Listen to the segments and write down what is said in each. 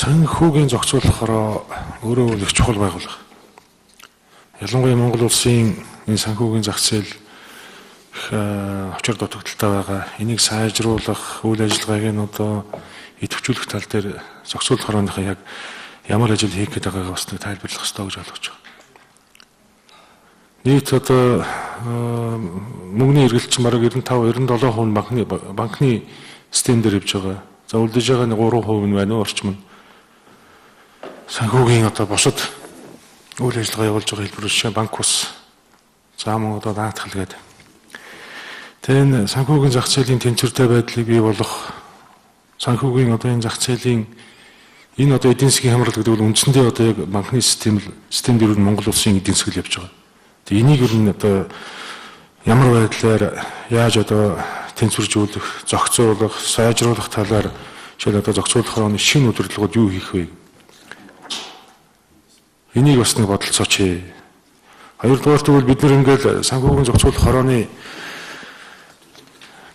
Санхүүгийн зохицуулахаараа өөрөө их чухал байгууллага. Ялангуяа Монгол улсын энэ санхүүгийн зах зээл их очир дутагдaltaй байгаа. Энийг сайжруулах үйл ажиллагааг нь одоо идэвхжүүлэх тал дээр зохицуулахаараа яг ямар ажил хийх гээд байгаагаа бас нэг тайлбарлах хэрэгтэй гэж ойлгож байна. Нийт одоо мөнгөний эргэлт чинь бараг 95-97% банкны систем дээр явж байгаа. За үлдэж байгаа нэг 3% нь байна уу орчим нь. Санхүүгийн одоо бусад үйл ажиллагаа явуулж байгаа хэлбэр жишээ банк ус заамын одоо даатгал гэдэг. Тэгээ энэ санхүүгийн зах зээлийн тэнцвэртэй байдлыг бий болгох санхүүгийн одоо энэ зах зээлийн энэ одоо эдийн засгийн хямрал гэдэг бол үндсэндээ одоо яг банкны систем дээр Монгол улсын эдийн засаг л явж байгаа. Тэгээ энийг ер нь одоо ямар байдлаар яаж одоо тэнцвэржүүлэх, зохицуулах, сайжруулах талаар жишээл одоо зохицуулахаар оны шинэ удирдлагууд юу хийх вэ? Энийг бас нэг бодолцооч. Хоёрдугаар тэгвэл бид нар ингээд санхүүгийн зохицуулах хорооны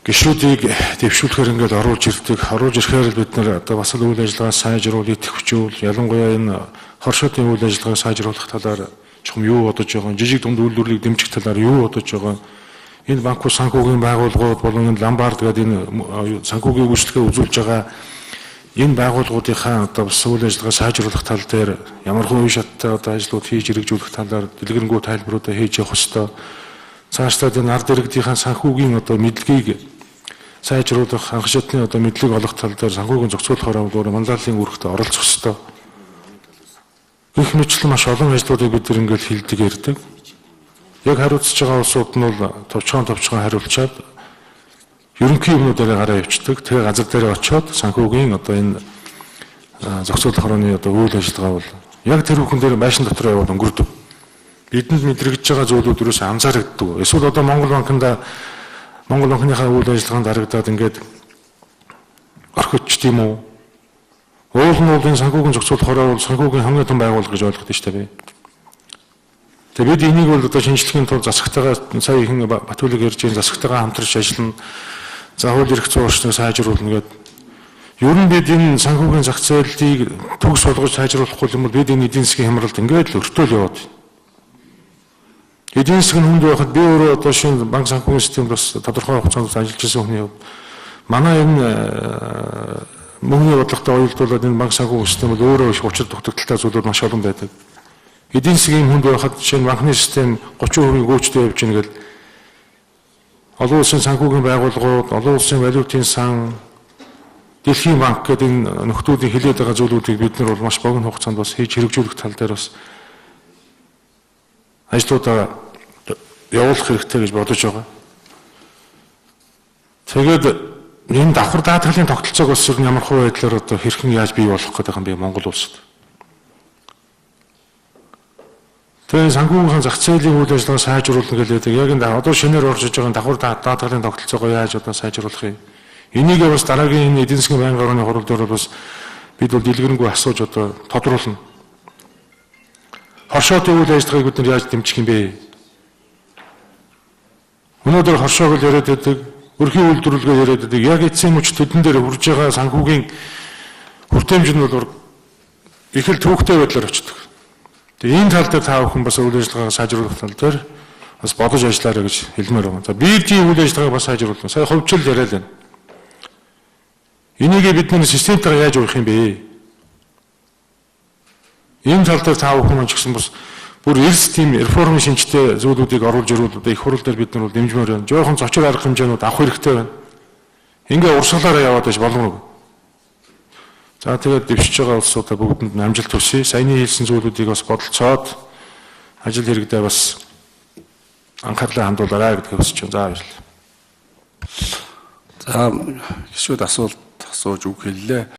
гишүүдийг дэвшүүлэхээр ингээд оруулж ирдэг. Оруулж ирэхээр бид нар одоо бас л үйл ажиллагаа сайжруул, идэвхжүүл, ялангуяа энэ хоршоотын үйл ажиллагааг сайжруулах талаар чухам юу бодож байгаа, жижиг дунд үйлдвэрлэлийг дэмжих талаар юу бодож байгаа. Энэ банк ус санхүүгийн байгууллагууд болон энэ Ламбард гэдэг энэ санхүүгийн үйлчлэгээ үзүүлж байгаа энэ байгууллагуудынхаа одоо бас үйл ажиллагаа сайжруулах тал дээр ямар хувийн шаттай одоо ажлууд хийж хэрэгжүүлэх талаар дэлгэрэнгүй тайлбаруудаа хийж явах ёстой. Цаашлаад энэ ард иргэдийн санхүүгийн одоо мэдлэгийг сайжруулах, анх шатны одоо мэдлэг олох тал дээр санхүүгийн зохицуулахаар манлайлалын үүрэгтээ оролцох ёстой. Гэх мэтлэн маш олон ажлуудыг бид нар ингээд хилдэг ярьдаг. Яг хариуцж байгаа улсууд нь бол товчхон хариулчаад ерөнхий юмнуудаараа гараа явчихдаг. Тэгээ газар дээр очиод санхүүгийн одоо энэ зохицуулах хорооны одоо үйл ажиллагаа бол яг тэр бүхэн дээр байшин дотор яваад өнгөрдөг. Бидэнд мэдрэгдэж байгаа зүйлүүд юусэн анзаарэгддэг. Эсвэл одоо Монгол банкныхаа үйл ажиллагаанд харагдаад ингээд орхичд юм уу? Уул нь бол энэ санхүүгийн зохицуулах хороо бол санхүүгийн хамгийн том байгууллага гэж ойлгох нь шүү дээ. Тэгээ бид энийг бол одоо шинжлэхийн тулд засагтайгаа сая ихэн Батүлэг ярьж байгаа засагтайгаа хамтарч ажиллана. За хууль эрх зүйн орчныг сайжруулна гэдэг. Ер нь бид энэ санхүүгийн зах зээлийг төгс болгож сайжруулахгүй юм бол бид энэ эдийн засгийн хямралд ингээд л өртөөл яваад. Эдийн засгийн хүнд байхад би өөрөө одоо шинэ банк санхүүгийн системд бас тодорхой хугацаанд ажиллаж байсан хүний хувьд манай энэ мөнгөний бодлоготой уялдуулаад энэ банк санхүүгийн систем бол өөрөө их учир дутагдaltaй зүйлүүд маш олон байдаг. Эдийн засгийн хүнд байхад жишээ нь банкны систем 30% гүйцэтгэж явж байгаа гэл олон улсын санхүүгийн байгууллагууд, олон улсын валютын сан, Дэлхийн банк гэдэг энэ нөхдүүдийн хилээд байгаа зүйлүүдийг бид нар бол маш богино хугацаанд бас хийж хэрэгжүүлэх тал дээр бас ажлуудаа явуулах хэрэгтэй гэж бодож байгаа. Тэгээд энэ давхар даатгалын тогтолцоог бас ер нь ямар хувь байдлаар одоо хэрхэн яаж бий болох гэдэг юм бэ Монгол улсад. Тэгээ санхүүгийн зах зээлийн үйл ажиллагаа сайжруулах гэдэг яг энэ одоо шинээр орж иж байгаа давхар даатгалын тогтолцоогоо яаж одоо сайжруулах юм. Энийг бас дараагийн энэ эдийн засгийн байнгын орны хурал дээр бас бид бол дэлгэрэнгүй асууж одоо тодруулна. Хоршоотын үйл ажиллагааг бид нар яаж дэмжих юм бэ? Өнөөдөр хоршоог л яриад байдаг, өрхийн үйлдвэрлэгээ яриад байдаг. Яг эцсийн мөч төдөн дээр хүрж байгаа санхүүгийн хүртээмж нь бол их л төвөгтэй байдлаар очдог. Тэгээ энэ тал дээр та бүхэн бас үйл ажиллагааг сайжруулах тал дээр бас бодож ажиллаарай гэж хэлмээр байна. За BT үйл ажиллагааг бас сайжруулах. Сая хөвчл яриад байна. Энийг бид нэр системтэйгээ яаж урах юм бэ? Энэ тал дээр та бүхэн ч гэсэн бас бүр эрс тийм реформын шинжтэй зүйлүүдийг оруулж ирвэл одоо их хурал дээр бид нар бол дэмжмээр байна. Жохон зочир арга хэмжээнүүд авах хэрэгтэй байна. Ингээ урсгалаараа яваад байж боломгүй. За тэгээд дэвшиж байгаа улсуудаа бүгдэнд нь амжилт хүсье. Саяны хэлсэн зүйлүүдийг бас бодолцоод ажил хэрэгдээ бас анхаарлаа хандуулаарай гэдгийг хүсэж байна. За баярлалаа. За гişүүд асуулт асууж үг хэллээ.